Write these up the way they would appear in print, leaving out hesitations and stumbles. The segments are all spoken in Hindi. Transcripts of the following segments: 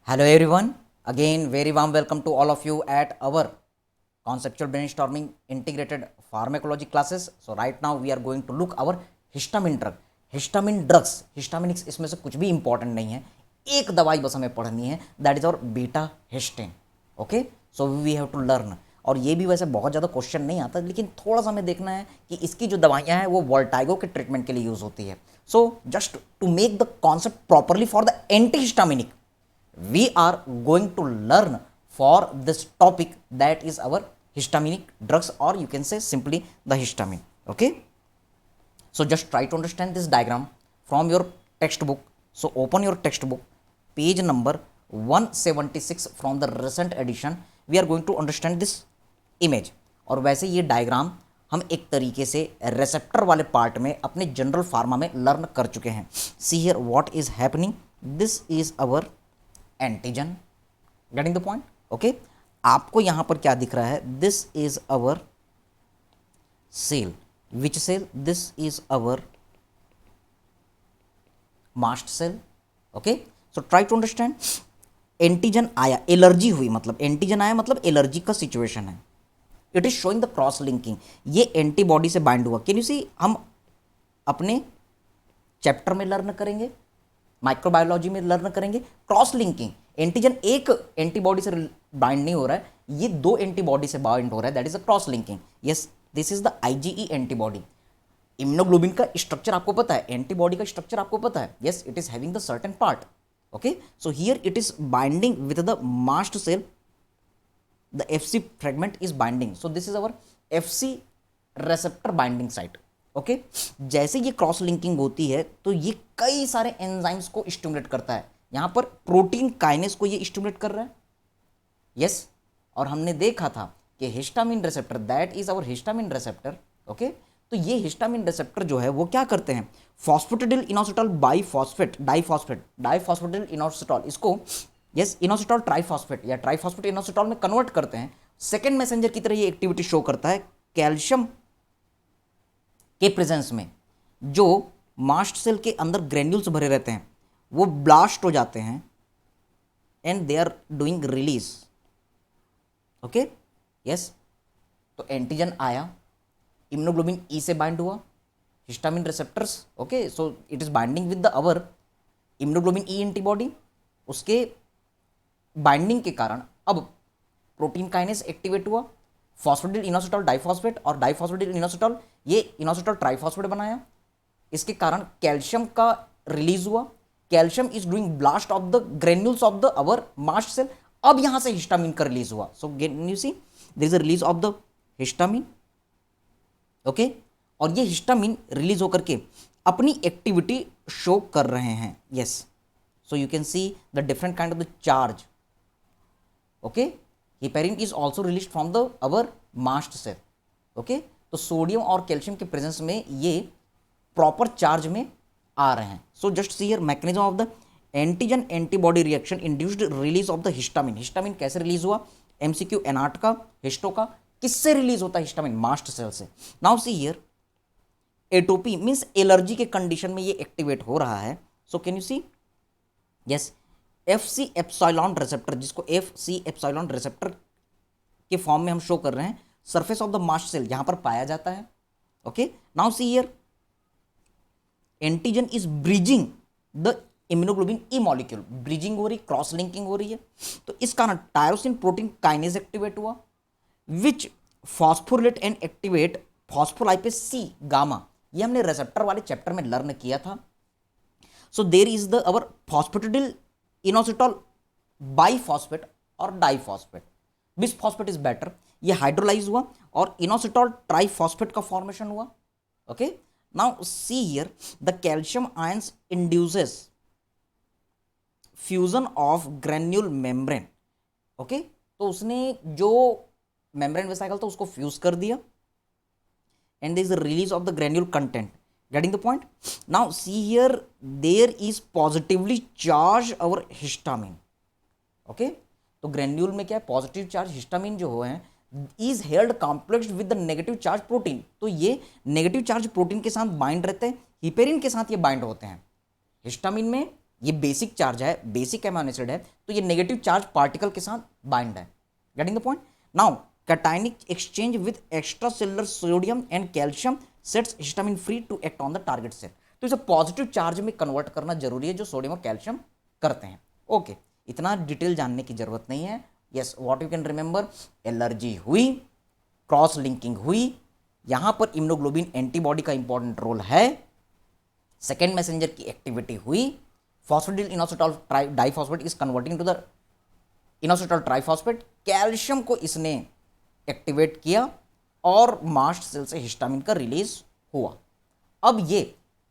Hello everyone, again very warm welcome to all of you at our conceptual brainstorming integrated pharmacology classes. So right now we are going to look our histamine drug. Histamine drugs, histaminics इसमें से कुछ भी इंपॉर्टेंट नहीं है, एक दवाई बस हमें पढ़नी है, दैट इज और betahistine. Okay, so we have to learn. और ये भी वैसे बहुत ज़्यादा क्वेश्चन नहीं आता, लेकिन थोड़ा सा हमें देखना है कि इसकी जो दवाइयाँ हैं वो वोल्टाइगो के ट्रीटमेंट के लिए यूज़ होती है. So just to make the concept properly for the antihistaminic we are going to learn for this topic, that is our histaminic drugs, or you can say simply the histamine. Okay, so just try to understand this diagram from your textbook. So open your textbook, page number 176 from the recent edition. We are going to understand this image. और वैसे ये डायग्राम हम एक तरीके से रेसेप्टर वाले पार्ट में अपने जनरल फार्मा में लर्न कर चुके हैं. See here what is happening, this is our antigen. Getting the point? Okay, आपको यहां पर क्या दिख रहा है, this is our cell. Which cell? This is our mast cell. Okay, so try to understand. Antigen आया, एलर्जी हुई, मतलब एंटीजन आया मतलब एलर्जी का सिचुएशन है. It is showing the cross linking, ये एंटीबॉडी से बाइंड हुआ. कैन यू सी, हम अपने चैप्टर में लर्न करेंगे, माइक्रोबायोलॉजी में लर्न करेंगे क्रॉस लिंकिंग. एंटीजन एक एंटीबॉडी से बाइंड नहीं हो रहा है, ये दो एंटीबॉडी से बाइंड हो रहा है, that is a cross linking. Yes, this is the IgE antibody. Immunoglobin का स्ट्रक्चर आपको पता है, एंटीबॉडी का स्ट्रक्चर आपको पता है. Yes, it is having the certain part. Okay, so here it is binding with the mast cell, the Fc fragment is binding. So this is our Fc receptor binding site. Okay, जैसे ये क्रॉस लिंकिंग होती है तो ये कई सारे एंजाइम्स को स्टिमुलेट करता है. यहां पर प्रोटीन काइनेस को ये स्टिमुलेट कर रहा है. यस, और हमने देखा था कि histamine receptor, that is our histamine receptor. Okay, तो ये हिस्टामिन रिसेप्टर जो है वो क्या करते हैं, फॉस्फेटिडिल इनोसिटॉल बाइफॉस्फेट डाइफॉस्फेटिडिल इनोसिटॉल, इसको यस इनोसिटॉल ट्राइफॉस्फेट या ट्राइफॉस्फेट इनोसिटॉल में कन्वर्ट करते हैं. सेकेंड मैसेंजर की तरह ये एक्टिविटी शो करता है. कैल्शियम के प्रेजेंस में जो मास्ट सेल के अंदर ग्रेन्यूल्स भरे रहते हैं वो ब्लास्ट हो जाते हैं and they are doing release. Okay, yes, तो एंटीजन आया, इम्यूनोग्लोबिन ई से बाइंड हुआ, histamine receptors. Okay, so it is binding with the our immunoglobin E antibody. उसके बाइंडिंग के कारण अब प्रोटीन काइनेस एक्टिवेट हुआ, फॉस्फेटिडिल इनोसिटॉल डाइफॉस्फेट और डाइफॉस्फेटिडिल इनोसिटॉल, ये इनोसिटॉल ट्राइफॉस्फेट बनाया. इसके कारण कैल्शियम का रिलीज हुआ. Calcium is doing blast of the granules of the our mast cell. अब यहां से हिस्टामिन का रिलीज हुआ. So you see there is a release of the histamine. Okay, और ये हिस्टामिन रिलीज होकर के अपनी एक्टिविटी शो कर रहे हैं. Yes, so you can see the different kind of the charge. Okay, heparin is also released from the our mast cell. Okay, तो सोडियम और कैल्शियम के प्रेजेंस में ये प्रॉपर चार्ज में आ रहे हैं. So just see here mechanism of the antigen antibody reaction induced release of the histamine. Histamine कैसे रिलीज हुआ, एमसीक्यू एनार्ट का, हिस्टो का, किससे रिलीज होता है हिस्टामिन, मास्ट सेल से. Now see here atopy means allergy के कंडीशन में ये एक्टिवेट हो रहा है. So can you see, yes, Fc epsilon receptor, जिसको एफसी एप्सिलॉन रिसेप्टर के फॉर्म में हम शो कर रहे हैं, surface of the mast cell यहां पर पाया जाता है. Okay, now see here antigen is bridging the immunoglobin E molecule. Bridging हो रही, क्रॉस लिंकिंग हो रही है, तो इस कारण टायरोसिन प्रोटीन काइनेज एक्टिवेट हुआ, which phosphorylate and activate phospholipase C gamma. ये हमने रिसेप्टर वाले चैप्टर में लर्न किया था. So there is the our phosphatidyl inositol biphosphate और डाइफॉस्फेट. बिसफॉस्फेट इज बेटर, ये हाइड्रोलाइज हुआ और इनोसिटॉल ट्राइफॉस्फेट का फॉर्मेशन हुआ. Okay, now see here the calcium ions induces fusion of granule membrane. Okay, तो उसने जो मेम्ब्रेन वेसिकल था उसको फ्यूज कर दिया and there is the release of the granule content. Getting the point? Now see here, there is positively charged our histamine. Okay, तो ग्रेन्यूल में क्या है, पॉजिटिव चार्ज हिस्टामिन जो है is held complex with the negative charge protein. तो ये नेगेटिव चार्ज प्रोटीन के साथ बाइंड रहते हैं, हिपेरिन के साथ ये बाइंड होते हैं. हिस्टामिन में ये बेसिक चार्ज है, बेसिक अमीनो एसिड है, तो ये नेगेटिव चार्ज पार्टिकल के साथ बाइंड है। Getting the point? Now cationic exchange with extra cellular sodium and calcium sets histamine free to act on the target cell. तो इसे पॉजिटिव चार्ज में कन्वर्ट करना जरूरी है, जो सोडियम और कैल्शियम करते हैं। ओके, इतना डिटेल जानने की जरूरत नहीं है। Yes, what you can remember, allergy हुई, क्रॉस लिंकिंग हुई, यहां पर इम्यूनोग्लोबिन एंटीबॉडी का इंपॉर्टेंट रोल है, सेकेंड मैसेंजर की एक्टिविटी हुई, phosphatidyl inositol diphosphate is converting to the inositol triphosphate, calcium को इसने एक्टिवेट किया और मास्ट सेल से हिस्टामिन का रिलीज हुआ। अब ये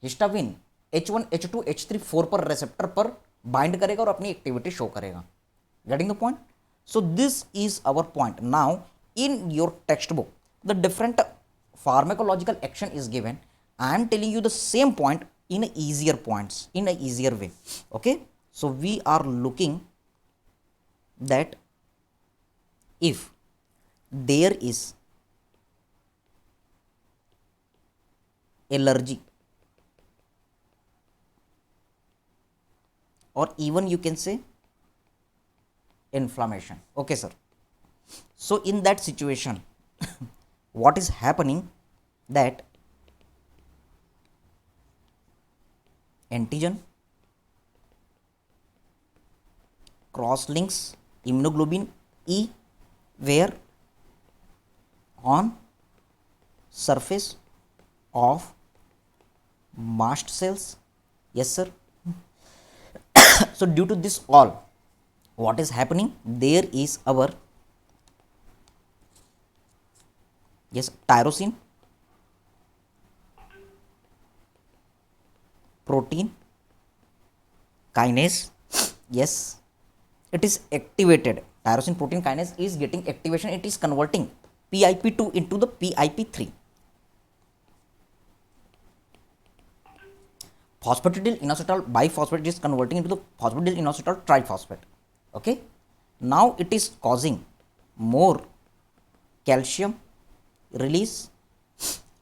हिस्टामिन H1, H2, H3, 4 पर रिसेप्टर पर बाइंड करेगा और अपनी एक्टिविटी शो करेगा। Getting the point? So this is our point. Now in your textbook the different pharmacological action is given. I am telling you the same point in a easier points, in a easier way. Okay, so we are looking that if there is allergy or even you can say inflammation. Okay sir, so in that situation what is happening that antigen cross links immunoglobulin E where on surface of mast cells. Yes sir. So due to this all, what is happening, there is our yes tyrosine protein kinase. Yes, it is activated. Tyrosine protein kinase is getting activation. It is converting PIP2 into the PIP3. Phosphatidyl inositol biphosphate is converting into the phosphatidyl inositol triphosphate. Okay, now it is causing more calcium release,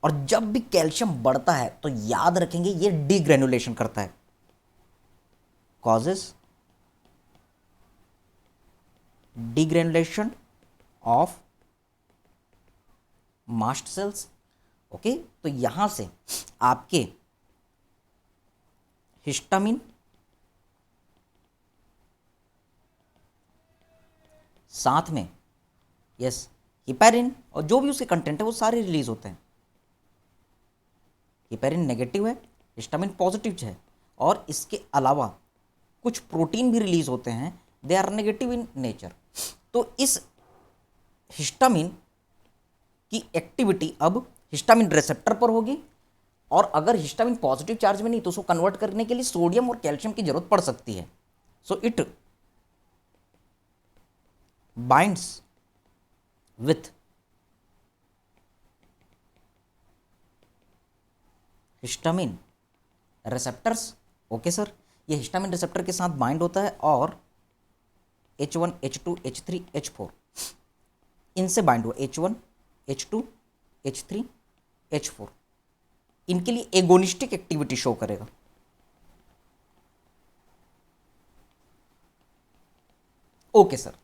और जब भी कैल्शियम बढ़ता है तो याद रखेंगे ये डीग्रेनुलेशन करता है, causes degranulation of mast cells. Okay, तो यहां से आपके हिस्टामिन साथ में यस हिपैरिन और जो भी उसके कंटेंट है वो सारे रिलीज होते हैं। हिपैरिन नेगेटिव है, हिस्टामिन पॉजिटिव है, और इसके अलावा कुछ प्रोटीन भी रिलीज होते हैं, they are negative in nature. तो इस हिस्टामिन की एक्टिविटी अब हिस्टामिन रिसेप्टर पर होगी, और अगर हिस्टामिन पॉजिटिव चार्ज में नहीं तो उसको कन्वर्ट करने के लिए सोडियम और कैल्शियम की जरूरत पड़ सकती है। So it binds with histamine receptors. Okay sir, ये हिस्टामिन रिसेप्टर के साथ बाइंड होता है और H1, H2, H3, H4 इनसे बाइंड हुआ, H1, H2, H3, H4 इनके लिए एगोनिस्टिक एक्टिविटी शो करेगा। Okay sir,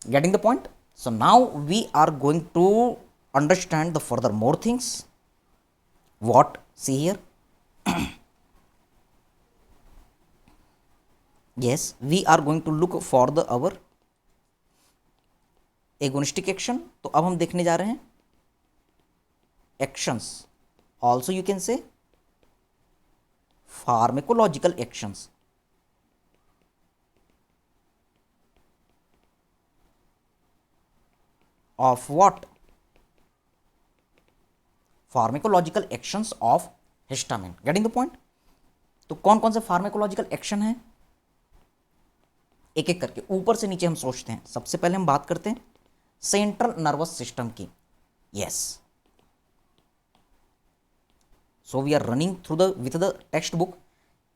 getting the point? So now we are going to understand the further more things. What? See here. Yes, we are going to look for the our agonistic action. तो अब हम देखने जा रहे हैं actions. Also you can say pharmacological actions. Of what? Pharmacological actions of histamine. Getting the point? तो कौन कौन से फार्मेकोलॉजिकल एक्शन है, एक एक करके ऊपर से नीचे हम सोचते हैं। सबसे पहले हम बात करते हैं सेंट्रल नर्वस सिस्टम की। Yes, so we are running through the with the textbook.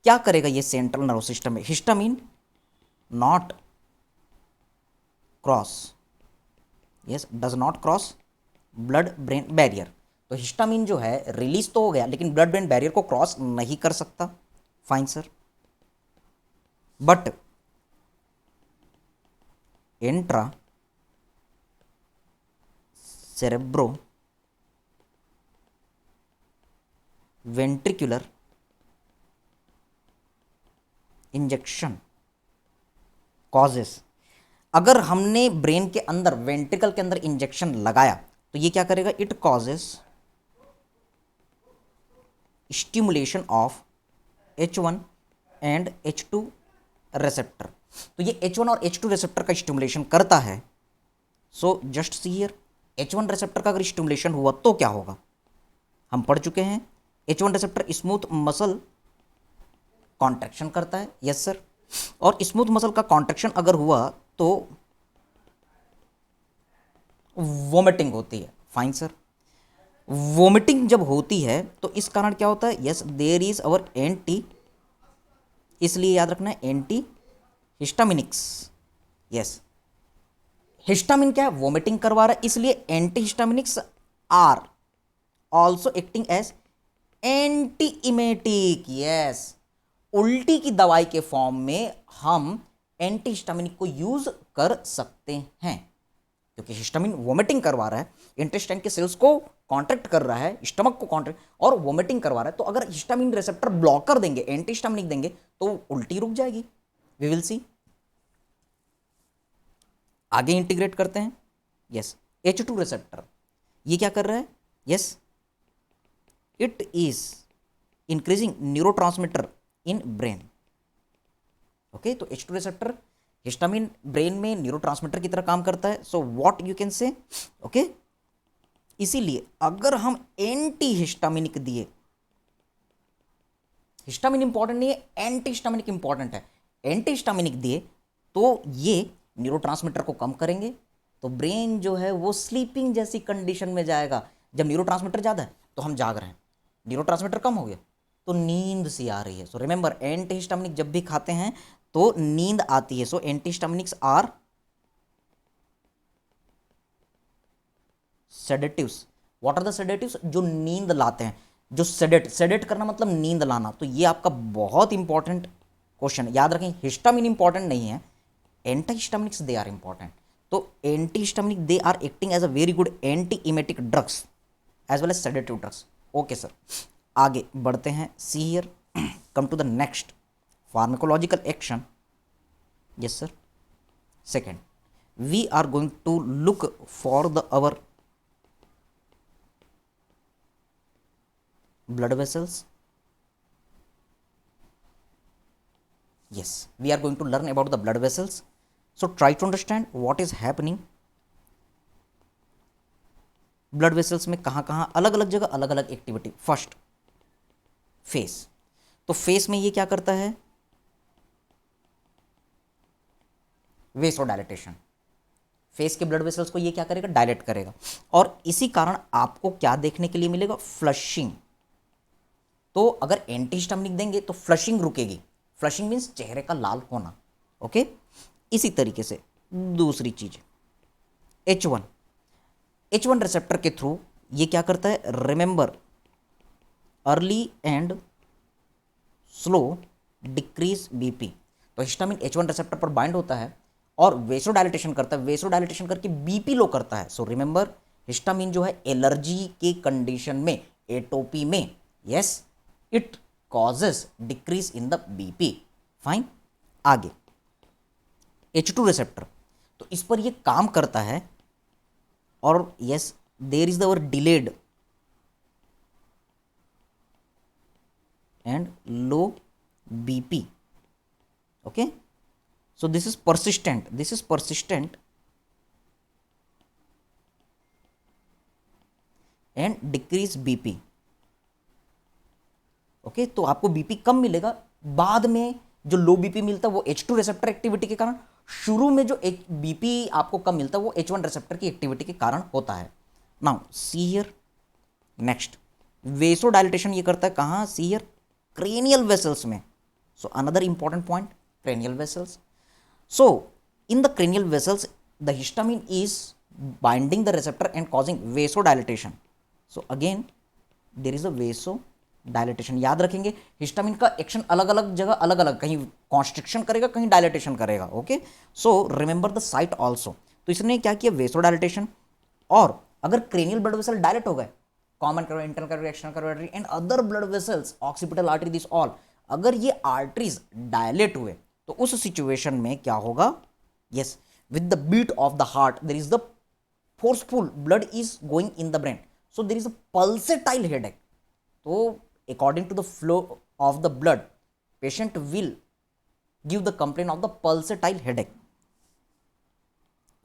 क्या करेगा ये सेंट्रल नर्वस सिस्टम में? Histamine not cross, yes, does not cross blood brain barrier. तो हिस्टामिन जो है रिलीज तो हो गया लेकिन ब्लड ब्रेन बैरियर को क्रॉस नहीं कर सकता। Fine sir. but intra cerebro ventricular injection causes. अगर हमने ब्रेन के अंदर वेंट्रिकल के अंदर इंजेक्शन लगाया तो ये क्या करेगा, it causes stimulation of H1 and H2 receptor. तो ये H1 और H2 रिसेप्टर का स्टिमुलेशन करता है। So just see here, H1 receptor का अगर स्टिमुलेशन हुआ तो क्या होगा, हम पढ़ चुके हैं। H1 receptor smooth muscle contraction करता है, यस सर, और स्मूथ मसल का कॉन्ट्रैक्शन अगर हुआ तो वोमिटिंग होती है, फाइन सर। वोमिटिंग जब होती है तो इस कारण क्या होता है, yes there is our anti, इसलिए याद रखना है एंटी हिस्टामिनिक्स, यस। हिस्टामिन क्या है, वोमिटिंग करवा रहा है, इसलिए antihistaminics are also acting as antiemetic, yes. उल्टी की दवाई के फॉर्म में हम एंटी हिस्टामिनिक को यूज कर सकते हैं, क्योंकि हिस्टामिन वोमिटिंग करवा रहा है, इंटेस्टाइन के सेल्स को कॉन्ट्रैक्ट कर रहा है, स्टमक को कॉन्ट्रैक्ट और वोमिटिंग करवा रहा है। तो अगर हिस्टामिन रिसेप्टर ब्लॉकर देंगे, एंटी हिस्टामिनिक देंगे तो उल्टी रुक जाएगी। वी विल सी, आगे इंटीग्रेट करते हैं। यस, H2 रिसेप्टर ये क्या कर रहा है, yes it is increasing neurotransmitter in brain. Okay, तो H2 रिसेप्टर हिस्टामिन ब्रेन में न्यूरोट्रांसमीटर की तरह काम करता है। So what you can say, okay, इसीलिए अगर हम एंटी हिस्टामिनिक दिए, हिस्टामिन इंपॉर्टेंट नहीं है, एंटी हिस्टामिनिक इंपॉर्टेंट है, एंटी हिस्टामिनिक दिए तो ये न्यूरोट्रांसमीटर को कम करेंगे, तो ब्रेन जो है वो स्लीपिंग जैसी कंडीशन में जाएगा। जब न्यूरोट्रांसमीटर ज़्यादा है तो हम जाग रहे हैं, न्यूरोट्रांसमीटर कम हो गया तो नींद सी आ रही है। सो रिमेंबर, एंटी हिस्टामिनिक जब भी खाते हैं तो नींद आती है। So antihistaminics are sedatives. What are the sedatives, जो नींद लाते हैं, जो सेडेट करना मतलब नींद लाना। तो ये आपका बहुत इंपॉर्टेंट क्वेश्चन, याद रखें। हिस्टामिन इंपॉर्टेंट नहीं है, antihistaminics they are important. तो antihistaminic they are acting as a very good antiemetic drugs as well as sedative drugs. Okay sir, आगे बढ़ते हैं। See here, come to the next pharmacological action. Yes sir, second we are going to look for the our blood vessels. Yes, we are going to learn about the blood vessels. So try to understand what is happening. blood vessels में कहाँ कहाँ अलग अलग जगह अलग अलग एक्टिविटी। फर्स्ट फेस, तो फेस में ये क्या करता है, वेसोडायलेटेशन। फेस के ब्लड वेसल्स को ये क्या करेगा, डायलेट करेगा, और इसी कारण आपको क्या देखने के लिए मिलेगा, फ्लशिंग। तो अगर एंटी हिस्टामिनिक देंगे तो फ्लशिंग रुकेगी, फ्लशिंग मीन्स चेहरे का लाल होना। ओके, इसी तरीके से दूसरी चीज H1 रिसेप्टर के थ्रू ये क्या करता है, remember early and slow decrease BP. तो हिस्टामिन H1 रिसेप्टर पर बाइंड होता है और वेसोडायलेटेशन करता है, वेसोडायलेटेशन करके बीपी लो करता है। सो रिमेंबर, हिस्टामिन जो है एलर्जी के कंडीशन में, एटोपी में, yes it causes decrease in the BP. Fine, आगे H2 रिसेप्टर, तो इस पर ये काम करता है और yes there is our delayed and low BP. Okay, so this is persistent and decrease BP। Okay, तो आपको बीपी कम मिलेगा, बाद में जो लो बीपी मिलता है वो H2 रिसेप्टर एक्टिविटी के कारण, शुरू में जो बीपी आपको कम मिलता है वो H1 रिसेप्टर की एक्टिविटी के कारण होता है। नाउ सी हियर, नेक्स्ट वेसोडायलेटेशन ये करता है कहाँ, सी हियर क्रेनियल वेसल्स में। So another important point, cranial vessels. So in the cranial vessels the histamine is binding the receptor and causing vasodilatation. So again there is a vasodilatation. Dilatation. याद रखेंगे हिस्टामिन का एक्शन अलग अलग जगह अलग अलग, कहीं कॉन्स्ट्रिक्शन करेगा कहीं डायलेटेशन करेगा। Okay, so remember the site also. तो इसने क्या किया, वेसो डायलेटेशन। और अगर क्रेनियल ब्लड वेसल डायलेट हो गए, common carotid, internal carotid, external carotid and other blood vessels, occipital artery, this all, अगर ये आर्टरीज डायलेट हुए तो उस सिचुएशन में क्या होगा, yes, with the beat of the heart there is the forceful blood is going in the brain, so there is a pulsatile headache. So according to the flow of the blood, patient will give the complaint of the pulsatile headache.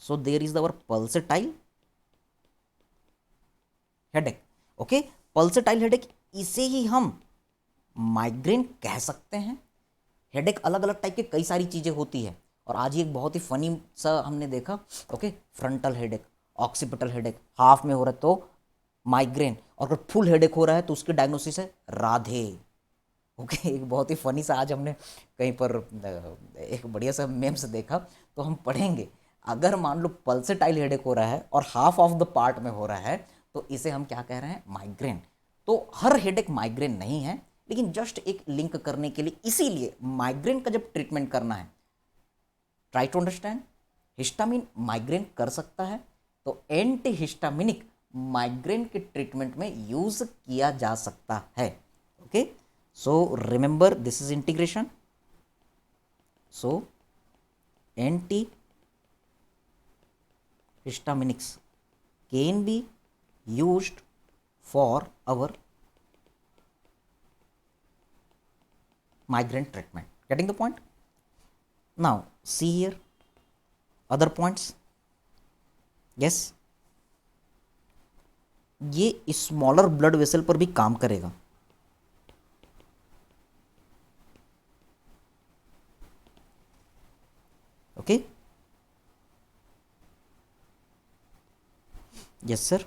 So there is our pulsatile headache. Okay, pulsatile headache इसे ही हम माइग्रेन कह सकते हैं। हेडेक अलग अलग टाइप के कई सारी चीजें होती है, और आज ही एक बहुत ही फनी सा हमने देखा। Okay, frontal headache, occipital headache, half में हो रहा है तो माइग्रेन, और अगर फुल हेडेक हो रहा है तो उसकी डायग्नोसिस है राधे। ओके, एक बहुत ही फनी सा आज हमने कहीं पर एक बढ़िया सा मेम्स देखा, तो हम पढ़ेंगे अगर मान लो पल्सेटाइल हेडेक हो रहा है और हाफ ऑफ द पार्ट में हो रहा है तो इसे हम क्या कह रहे हैं, माइग्रेन। तो हर हेडेक माइग्रेन नहीं है, लेकिन जस्ट एक लिंक करने के लिए, इसीलिए माइग्रेन का जब ट्रीटमेंट करना है, try to understand, histamine migraine कर सकता है तो एंटी हिस्टामिनिक माइग्रेन के ट्रीटमेंट में यूज किया जा सकता है। Okay, so remember this is integration. So anti histaminics can be used for our migraine treatment. Getting the point? Now see here other points. Yes, ये स्मॉलर ब्लड वेसल पर भी काम करेगा। Okay, yes sir,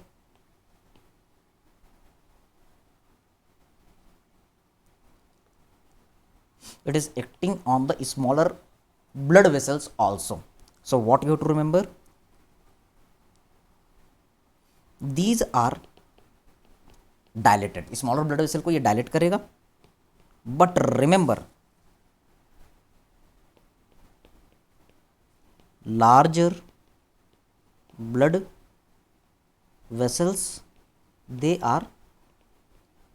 it is acting on the smaller blood vessels also. So what you have to remember, these are dilated, smaller blood vessel को ये dilate करेगा, but remember larger blood vessels they are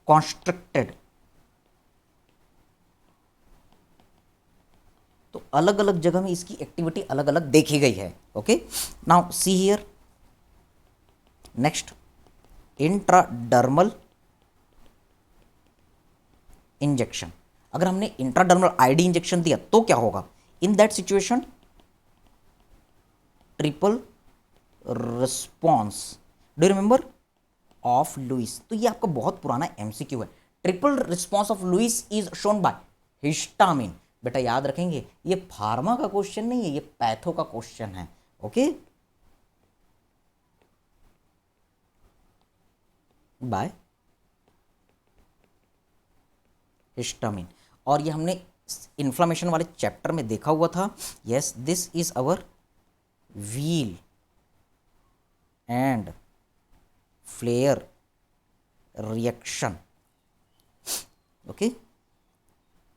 constricted। तो अलग अलग जगह में इसकी एक्टिविटी अलग अलग देखी गई है। Okay, now see here next, intradermal injection. अगर हमने इंट्राडर्मल आईडी इंजेक्शन दिया तो क्या होगा, in that situation triple response, do remember of Lewis. तो ये आपका बहुत पुराना एमसीक्यू है। Triple response of Lewis is shown by histamine. बेटा याद रखेंगे, ये फार्मा का क्वेश्चन नहीं है, ये पैथो का क्वेश्चन है। Okay, by histamine. और ये हमने इन्फ्लामेशन वाले चैप्टर में देखा हुआ था। Yes, this is our wheal and flare reaction. Okay,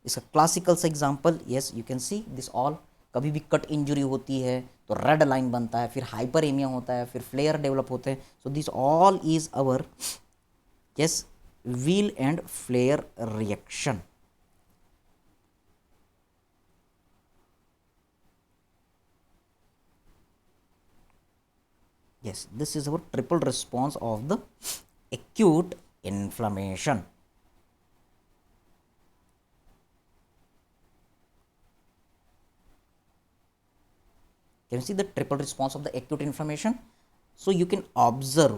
इसका क्लासिकल सा example, yes you can see this all. कभी भी कट इंजरी होती है तो रेड लाइन बनता है, फिर हाइपरेमिया होता है, फिर फ्लेयर डेवलप होते हैं। So this all is our yes wheal and flare reaction. Yes, this is our triple response of the acute inflammation. Can you see the triple response of the acute inflammation? So you can observe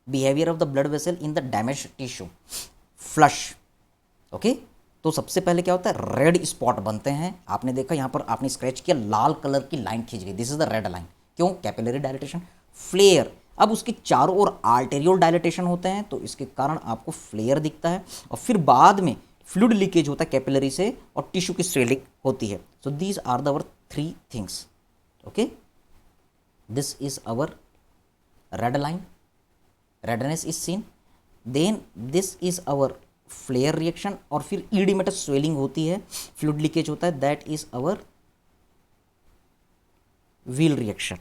behavior of the blood vessel in the damaged tissue. Flush. Okay? तो सबसे पहले क्या होता है, रेड स्पॉट बनते हैं। आपने देखा यहाँ पर आपने स्क्रैच किया, लाल कलर की लाइन खींच गई, this is the red line. क्यों, कैपिलरी डायलेटेशन। फ्लेयर, अब उसके चारों ओर आर्टेरियल डायलेटेशन होते हैं तो इसके कारण आपको फ्लेयर दिखता है। और फिर बाद में फ्लूइड लीकेज होता है कैपिलरी से और टिश्यू की स्वेलिंग होती है। So these are the our three things. Okay, this is our red line, redness is seen, then this is our flare reaction, और फिर ईडिमेटस स्वेलिंग होती है, फ्लूइड लीकेज होता है, that is our wheal reaction.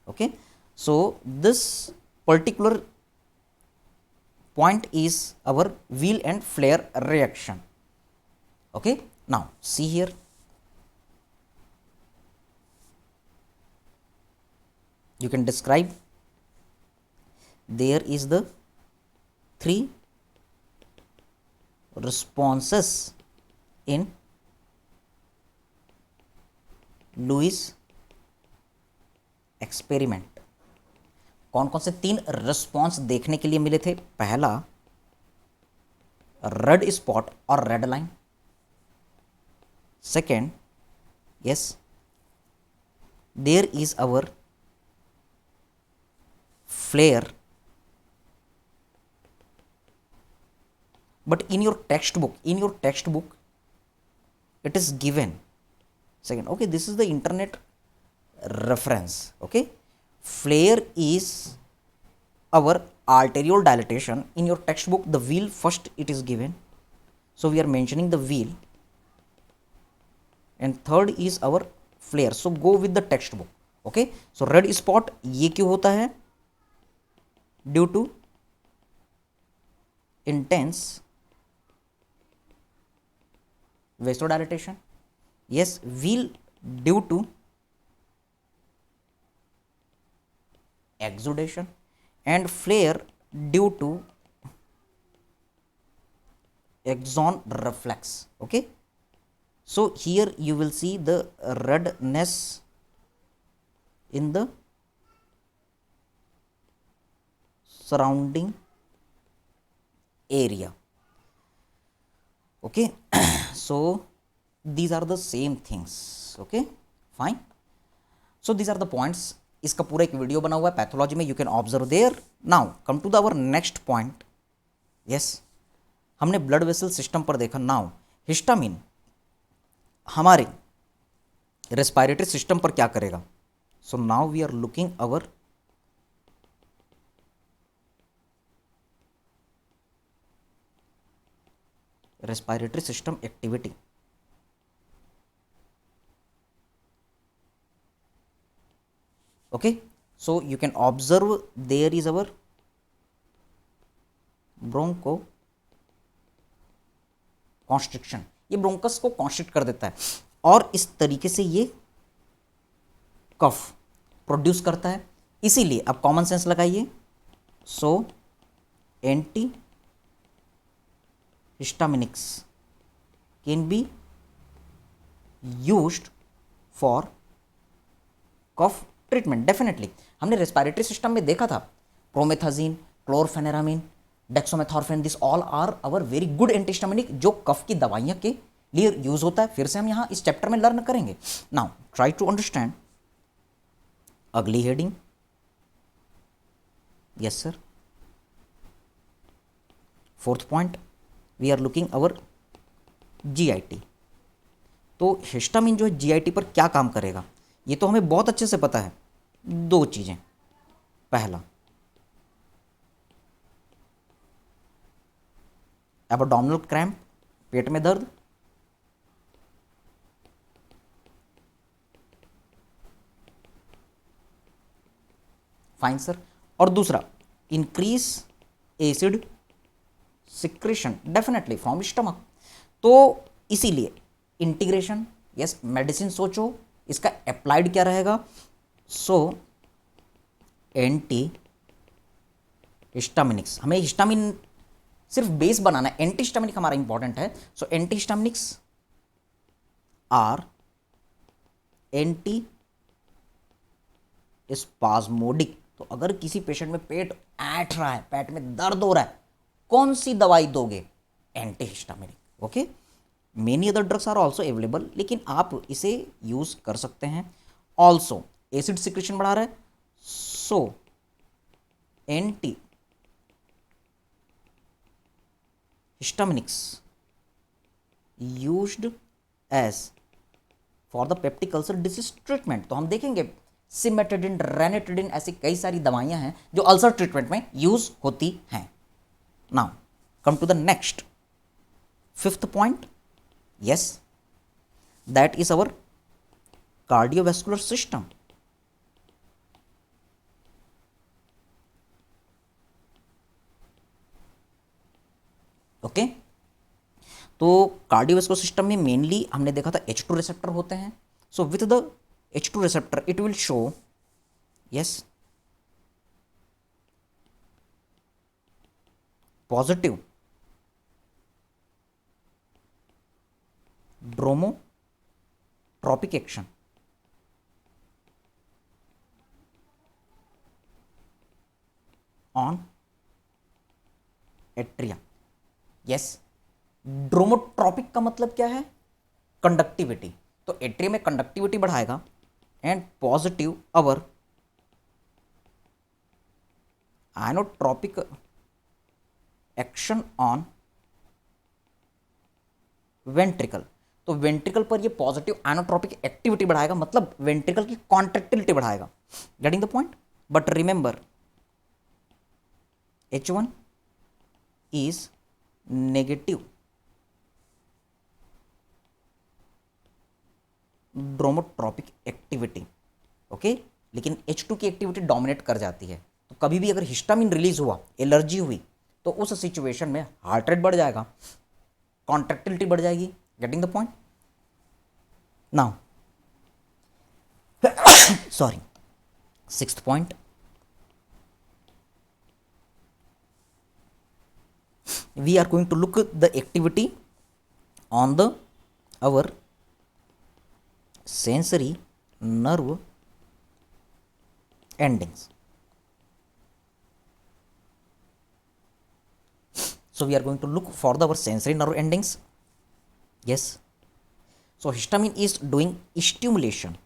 Okay, so this particular point is our wheel and flare reaction. Okay, now see here, you can describe, there is the three responses in Lewis experiment. कौन कौन से 3 रिस्पॉन्स देखने के लिए मिले थे? पहला, रेड स्पॉट और red line. Second, yes, there is our flare, but in your textbook it is given. Second, okay, this is the internet reference. Okay, flare is our arterial dilatation. In your textbook, the wheel first it is given, so we are mentioning the wheel, and third is our flare. So go with the textbook. Okay, so red spot ये क्यों होता है? Due to intense vasodilatation. Yes, wheel due to exudation, and flare due to axon reflex. Okay, so here you will see the redness in the surrounding area. Okay, so these are the same things. Okay, fine. So these are the points. इसका पूरा एक वीडियो बना हुआ है पैथोलॉजी में, you can observe there. Now come to the our next point. Yes, हमने ब्लड वेसल सिस्टम पर देखा. नाउ हिस्टामिन हमारे रेस्पिरेटरी सिस्टम पर क्या करेगा? So now we are looking our respiratory system activity. Okay, so you can observe there is our broncho constriction. ये ब्रोंकस को कॉन्स्ट्रिक्ट कर देता है और इस तरीके से ये कफ प्रोड्यूस करता है. इसीलिए अब कॉमन सेंस लगाइए. So anti histaminics can be used for cough treatment. Definitely हमने रेस्पिरेटरी सिस्टम में देखा था promethazine, क्लोरफेनेरामिन, डेक्सोमेथॉर्फेन, this all are our very good antihistaminic जो कफ की दवाइयां के लिए यूज होता है. फिर से हम यहां इस चैप्टर में लर्न करेंगे. Now try to understand. अगली heading. Yes sir. Fourth point, we are looking our GIT. तो हिस्टामिन जो है जीआईटी पर क्या काम करेगा ये तो हमें बहुत अच्छे से पता है. 2 चीजें. पहला, एब्डोमिनल क्रैम्प, पेट में दर्द. Fine sir. और दूसरा, increase acid secretion, definitely from stomach. तो इसीलिए इंटीग्रेशन. यस, मेडिसिन सोचो, इसका अप्लाइड क्या रहेगा? So antihistaminics. हमें हिस्टामिन सिर्फ बेस बनाना है, एंटी हिस्टामिनिक हमारा इंपॉर्टेंट है. So antihistaminics are antispasmodic. तो अगर किसी पेशेंट में पेट ऐंठ रहा है, पेट में दर्द हो रहा है, कौन सी दवाई दोगे? Antihistaminic. Okay, many other drugs are also available, लेकिन आप इसे यूज कर सकते हैं. ऑल्सो एसिड सिक्रेशन बढ़ा रहा है, so antihistaminics used as for the peptic ulcer disease treatment. तो हम देखेंगे सिमेटाडिन, रेनिटाडिन, ऐसी कई सारी दवाइयां हैं जो अल्सर ट्रीटमेंट में यूज होती हैं. Now come to the next. Fifth point, yes, that is our cardiovascular system. Okay, तो कार्डियोवास्कुलर सिस्टम में मेनली हमने देखा था H2 रिसेप्टर होते हैं. So with the H2 receptor it will show, yes, positive dromotropic action on atria. Yes, dromotropic का मतलब क्या है? कंडक्टिविटी. तो एट्रिया में कंडक्टिविटी बढ़ाएगा and positive our inotropic action on ventricle. तो वेंट्रिकल पर ये पॉजिटिव आयनोट्रॉपिक एक्टिविटी बढ़ाएगा, मतलब वेंट्रिकल की कॉन्ट्रैक्टिलिटी बढ़ाएगा. Getting the point? But remember, H1 is negative dromotropic activity. Okay, लेकिन H2 की एक्टिविटी डोमिनेट कर जाती है. तो कभी भी अगर हिस्टामिन रिलीज हुआ, एलर्जी हुई, तो उस सिचुएशन में हार्ट रेट बढ़ जाएगा, कॉन्ट्रैक्टिलिटी बढ़ जाएगी. Getting the point? Now sorry, sixth point, we are going to look the activity on the our sensory nerve endings. So we are going to look for the our sensory nerve endings. Yes, so histamine is doing stimulation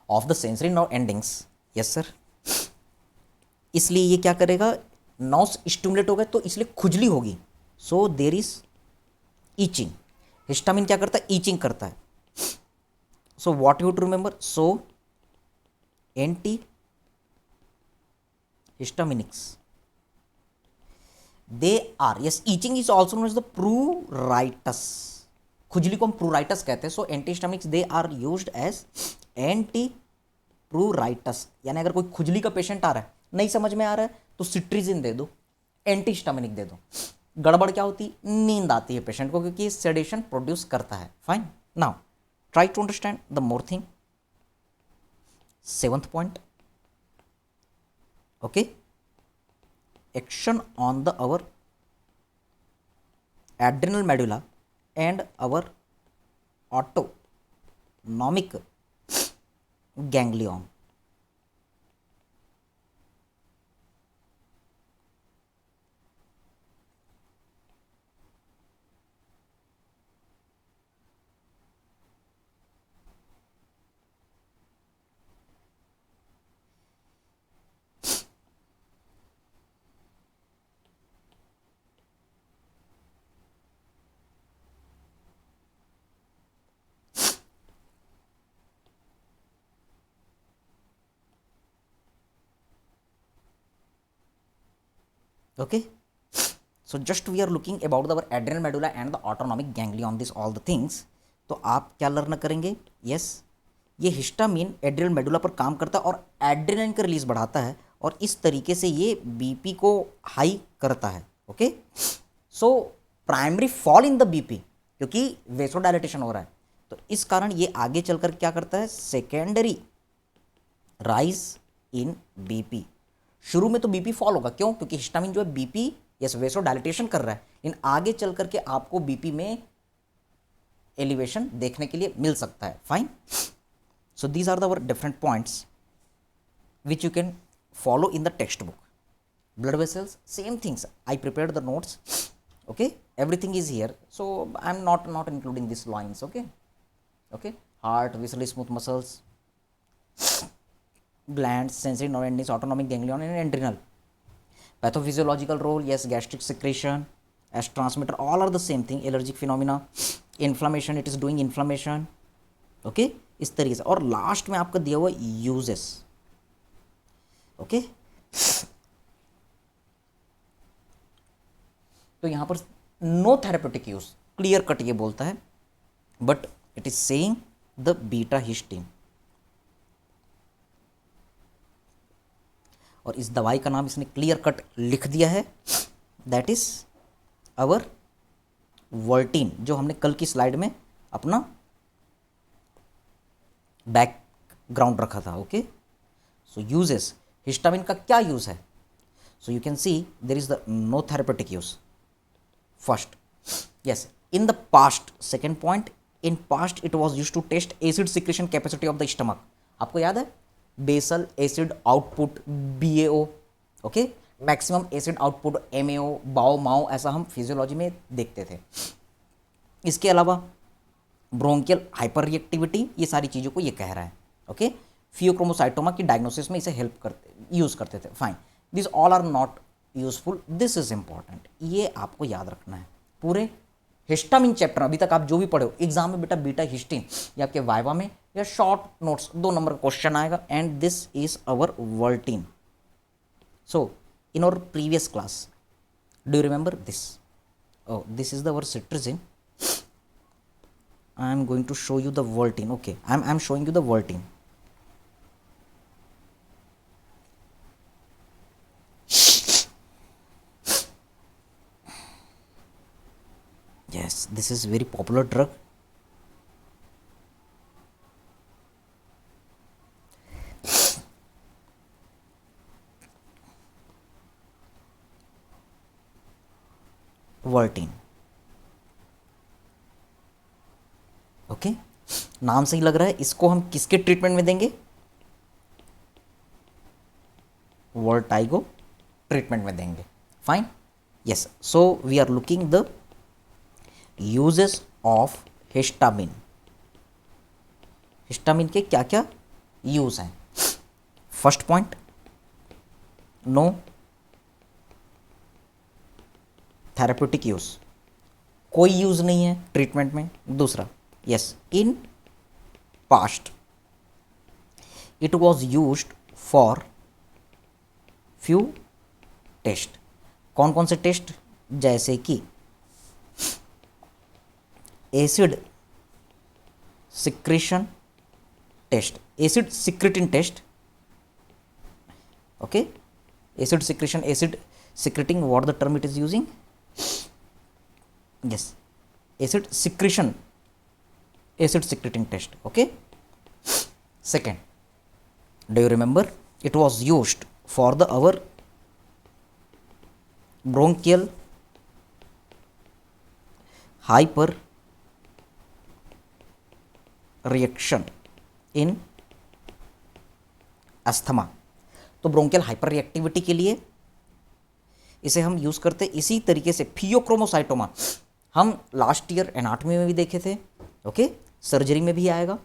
of the sensory nerve endings. Yes sir, इसलिए ये क्या करेगा, नॉस स्टिमुलेट हो गए तो इसलिए खुजली होगी. So there is itching. Histamine क्या करता है? ईचिंग करता है. So what you to remember, so antihistaminics they are, yes, itching is also known as the pruritus. खुजली को हम प्रूराइटस कहते हैं. So antihistaminics they are used as anti pruritus. यानी अगर कोई खुजली का पेशेंट आ रहा है, नहीं समझ में आ रहा है, तो सिट्रीजिन दे दो, एंटी हिस्टामिनिक दे दो. गड़बड़ क्या होती? नींद आती है पेशेंट को, क्योंकि सेडेशन प्रोड्यूस करता है. Fine. Now try to understand the more thing. Seventh point, okay, action on the our adrenal medulla and our autonomic ganglion. Okay, so just we are looking about our adrenal medulla and the autonomic ganglion, this all the things. तो आप क्या लर्न करेंगे? यस, ये हिस्टामिन एड्रिनल मेडुला पर काम करता है और एड्रेनलिन का रिलीज बढ़ाता है, और इस तरीके से ये बीपी को हाई करता है. Okay, so primary fall in the BP, क्योंकि वेसोडाइलेटेशन हो रहा है, तो इस कारण ये आगे चलकर क्या करता है? Secondary rise in BP. शुरू में तो बीपी फॉल होगा, क्यों? क्योंकि हिस्टामिन जो है बीपी, यस, वेसो डायलिटेशन कर रहा है, लेकिन आगे चल करके आपको बीपी में एलिवेशन देखने के लिए मिल सकता है. Fine. So these are the our different points which you can follow in the textbook. Blood vessels, same things. I prepared the notes. Okay, everything is here, so I am not including this lines. Okay, okay, heart, vessel smooth muscles, glands, sensory nerve endings, autonomic ganglion and adrenal. Pathophysiological role, yes, gastric secretion as transmitter, all are the same thing. Allergic phenomena, inflammation, it is doing inflammation. Okay, इस तरीके से. और लास्ट में आपका दिया हुआ यूजेस. ओके, तो यहाँ पर no therapeutic use, clear cut ये बोलता है, but it is saying the betahistine. और इस दवाई का नाम इसने क्लियर कट लिख दिया है, दैट इज अवर वर्टीन, जो हमने कल की स्लाइड में अपना बैकग्राउंड रखा था। ओके, सो यूजेस, हिस्टामिन का क्या यूज है? So you can see there is the no therapeutic use first, yes, in the past, second point, in past it was used to test acid secretion capacity of the stomach। आपको याद है basal acid output BAO, okay, maximum acid output MAO, BAO माओ, ऐसा हम फिजियोलॉजी में देखते थे। इसके अलावा ब्रोंकियल हाइपर रिएक्टिविटी, ये सारी चीज़ों को ये कह रहा है। ओके, फियोक्रोमोसाइटोमा की डायग्नोसिस में इसे हेल्प करते यूज़ करते थे। Fine, this all are not useful, this is important, ये आपको याद रखना है। पूरे हिस्टामिन चैप्टर अभी तक आप जो भी पढ़े हो एग्जाम में बेटा बीटा हिस्टीन, या आपके वाइवा में या शॉर्ट नोट्स 2 नंबर का क्वेश्चन आएगा, and this is our Vertin. So in our previous class, do you remember this? oh this is the our cetirizine. I am going to show you the Vertin. okay, I'm showing you the Vertin. Yes, this is very popular drug. Vertin, okay, नाम से ही लग रहा है इसको हम किसके ट्रीटमेंट में देंगे? वर्टाइगो ट्रीटमेंट में देंगे। Fine, yes, so we are looking the uses of histamine. Histamine के क्या क्या यूज हैं? First point, no therapeutic use, कोई यूज नहीं है ट्रीटमेंट में। दूसरा, yes, in past it was used for few test. कौन कौन से टेस्ट? जैसे कि acid secretion test, acid secretin test, okay, acid secretion, acid secreting, what the term it is using? yes, acid secretion, acid secreting test. Okay, second, do you remember it was used for the our bronchial hyper reaction in asthma. तो ब्रोंकियल हाइपर रिएक्टिविटी के लिए इसे हम यूज़ करते इसी तरीके से। फियोक्रोमोसाइटोमा हम लास्ट ईयर एनाटॉमी में भी देखे थे, ओके, सर्जरी में भी आएगा।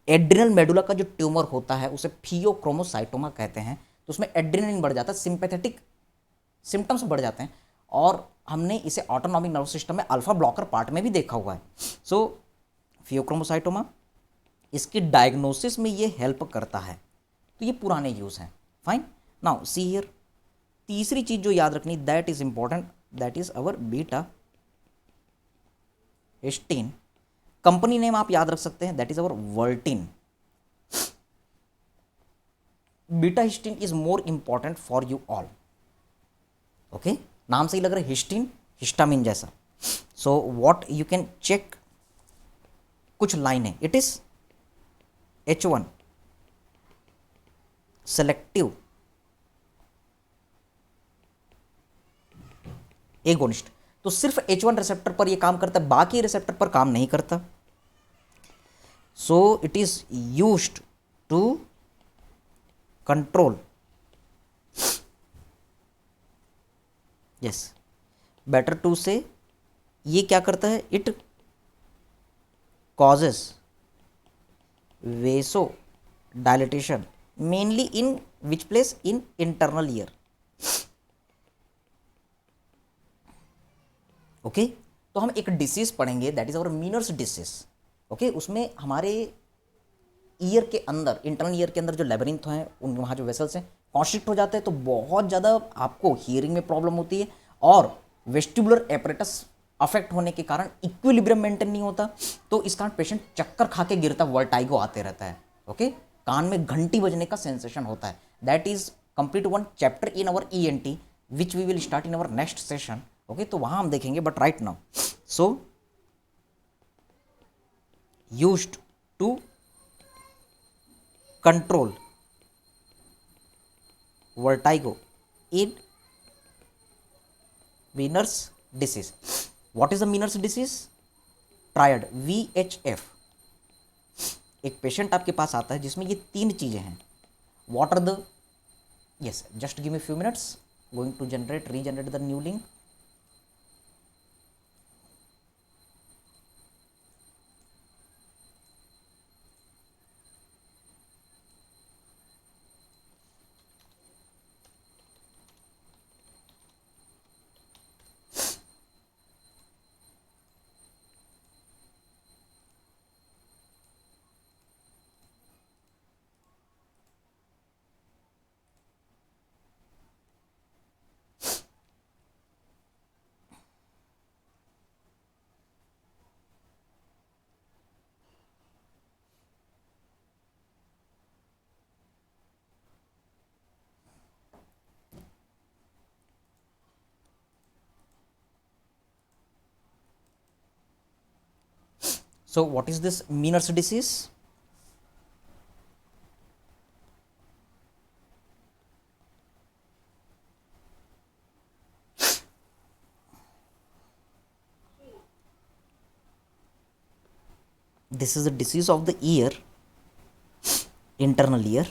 एड्रिनल मेडुला का जो ट्यूमर होता है उसे फियोक्रोमोसाइटोमा कहते हैं। तो उसमें एड्रिनलिन बढ़ जाता है, सिंपैथेटिक सिम्टम्स बढ़ जाते हैं, और हमने इसे ऑटोनॉमिक नर्वस सिस्टम में अल्फा ब्लॉकर पार्ट में भी देखा हुआ है। सो फियोक्रोमोसाइटोमा, इसकी डायग्नोसिस में ये हेल्प करता है। तो ये पुराने यूज़ हैं। फाइन, नाउ सी हियर, तीसरी चीज जो याद रखनी, that is important, that is our betahistine. Company name आप याद रख सकते हैं, that is our Vertin. Betahistine is more important for you all. Okay, नाम से ही लग रहा है हिस्टीन, हिस्टामिन जैसा। So what you can check, कुछ लाइन है, it is H1 selective agonist. तो सिर्फ H1 रिसेप्टर पर यह काम करता है, बाकी रिसेप्टर पर काम नहीं करता। So it is used to control, yes, better to say, ये क्या करता है? It causes vasodilatation, mainly in which place? In internal ear. Okay, तो हम एक डिसीज पढ़ेंगे, that is our Meniere's disease. Okay, उसमें हमारे ईयर के अंदर, इंटरनल ईयर के अंदर जो लेबरिंथ हैं, उन वहाँ जो वेसल्स हैं कॉन्स्ट्रिक्ट हो जाते हैं, तो बहुत ज़्यादा आपको हियरिंग में प्रॉब्लम होती है, और वेस्टिबुलर एपरेटस अफेक्ट होने के कारण इक्विलिब्रियम मेंटेन नहीं होता, तो इस कारण पेशेंट चक्कर खा के गिरता, वर्टाइगो आते रहता है। ओके, कान में घंटी बजने का सेंसेशन होता है। That is complete one chapter in our ENT which we will start in our next session. Okay, तो वहां हम देखेंगे, but right now so used to control vertigo in Meniere's disease. What is the Meniere's disease? Triad, VHF। एक पेशेंट आपके पास आता है जिसमें ये 3 चीजें हैं। What are the, yes, just give me few minutes, going to generate regenerate the new link. So what is this Meniere's disease? This is a disease of the ear, internal ear.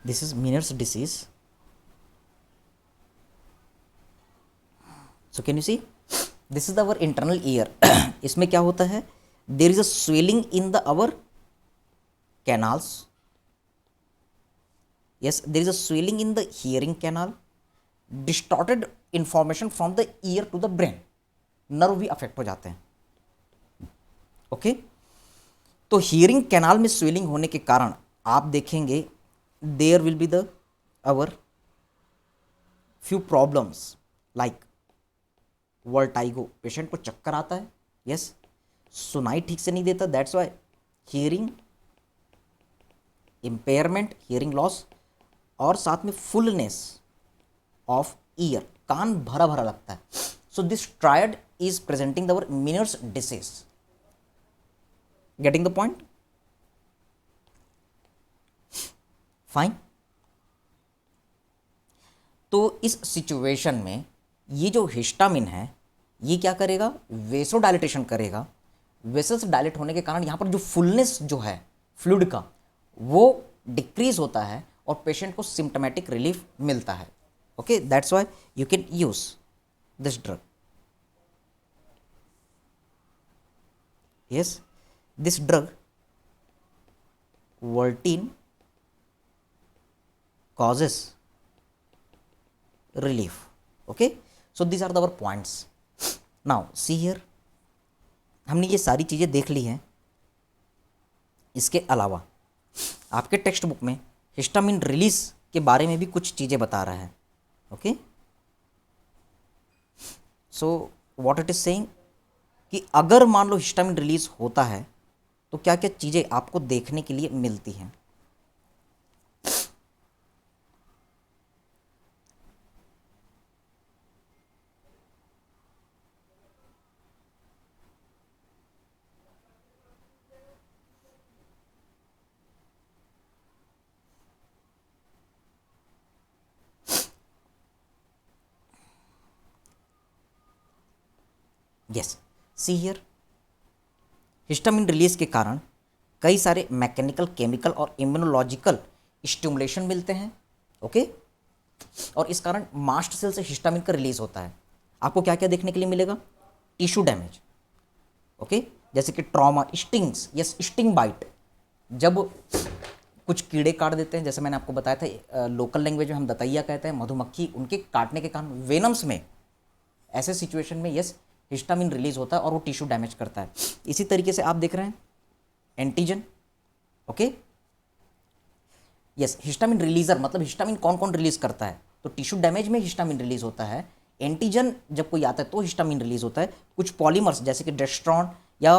This is Meniere's disease. So can you see? This is our internal ear. इसमें क्या होता है? There is a swelling in the our canals. Yes, there is a swelling in the hearing canal. Distorted information from the ear to the brain. Nerve भी अफेक्ट हो जाते हैं। ओके, तो हियरिंग कैनाल में स्वेलिंग होने के कारण आप देखेंगे there will be the our few problems like vertigo, patient को चक्कर आता है, यस, सुनाई ठीक से नहीं देता, that's why hearing impairment, hearing loss, और साथ में फुलनेस ऑफ ईयर, कान भरा भरा लगता है। So this triad is presenting our Meniere's disease. Getting the point? Fine. तो इस सिचुएशन में ये जो हिस्टामिन है ये क्या करेगा? वेसो डायलिटेशन करेगा। वेसल्स डायलेट होने के कारण यहाँ पर जो फुलनेस जो है फ्लूइड का वो डिक्रीज होता है और पेशेंट को सिम्टोमेटिक रिलीफ मिलता है। Okay, that's why you can use this drug. Yes, this drug Voltaren causes relief. Okay, so these are our points. Now see here, हमने ये सारी चीज़ें देख ली हैं। इसके अलावा आपके टेक्स्ट बुक में हिस्टामिन रिलीज के बारे में भी कुछ चीज़ें बता रहा है। Okay, so what it is saying कि अगर मान लो हिस्टामिन रिलीज होता है तो क्या क्या चीज़ें आपको देखने के लिए मिलती हैं। Yes, see here, histamine release के कारण कई सारे मैकेनिकल, केमिकल और इम्यूनोलॉजिकल स्टिमुलेशन मिलते हैं। ओके, और इस कारण मास्ट सेल से हिस्टामिन का रिलीज होता है। आपको क्या क्या देखने के लिए मिलेगा? टिश्यू डैमेज, ओके, जैसे कि trauma, stings, yes sting bite, जब कुछ कीड़े काट देते हैं, जैसे मैंने आपको बताया था लोकल लैंग्वेज में हम दतैया कहते हैं, मधुमक्खी, उनके काटने के कारण वेनम्स में, ऐसे सिचुएशन में यस हिस्टामिन रिलीज होता है और वो टिश्यू डैमेज करता है। इसी तरीके से आप देख रहे हैं एंटीजन, ओके, यस हिस्टामिन रिलीजर, मतलब हिस्टामिन कौन कौन रिलीज करता है, तो टिश्यू डैमेज में हिस्टामिन रिलीज होता है। एंटीजन जब कोई आता है तो हिस्टामिन रिलीज होता है। कुछ पॉलीमर्स जैसे कि डेस्ट्रॉन या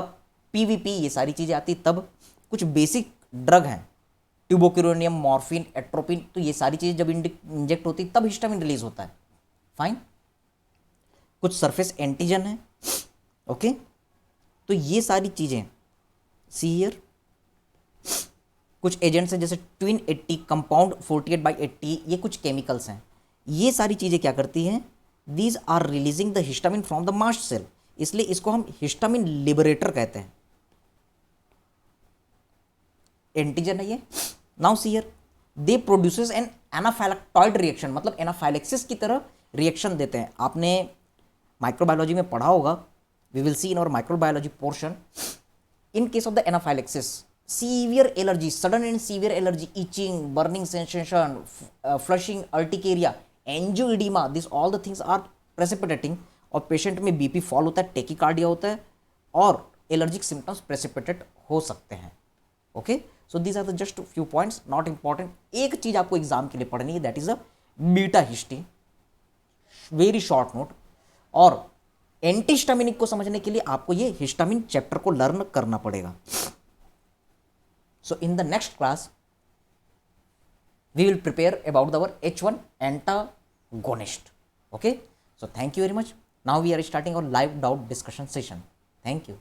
पीवीपी, ये सारी चीज़ें आती तब। कुछ बेसिक ड्रग हैं, ट्यूबोक्यूरेनियम, मॉर्फिन, एट्रोपिन, तो ये सारी चीज़ें जब इंजेक्ट होती तब हिस्टामिन रिलीज होता है। फाइन। कुछ सरफेस एंटीजन है, ओके, तो ये सारी चीज़ें सी हियर। कुछ एजेंट्स हैं जैसे ट्विन 80, कंपाउंड 48/80, ये कुछ केमिकल्स हैं। ये सारी चीज़ें क्या करती हैं? These are releasing the histamine from the mast cell, इसलिए इसको हम हिस्टामिन लिबरेटर कहते हैं। एंटीजन है ये। Now see here, they produces an anaphylactoid reaction, मतलब एनाफाइलेक्सिस की तरह रिएक्शन देते हैं। आपने माइक्रोबायोलॉजी में पढ़ा होगा, we will see in our microbiology portion, in case of the anaphylaxis, severe allergy, sudden and severe allergy, itching, burning sensation, flushing, urticaria, angioedema, this all the things are precipitating, और पेशेंट में बीपी फॉल होता है, टेकिकार्डिया होता है, और एलर्जिक सिम्टम्स प्रेसिपिटेट हो सकते हैं। Okay, so these are the just few points, not important. एक चीज आपको एग्जाम के लिए पढ़नी है, that is a betahistine, very short note. और एंटीहिस्टामिनिक को समझने के लिए आपको ये हिस्टामिन चैप्टर को लर्न करना पड़ेगा। So in the next class we will prepare about our H1 antagonist. Okay, so thank you very much. Now we are starting our live doubt discussion session. Thank you.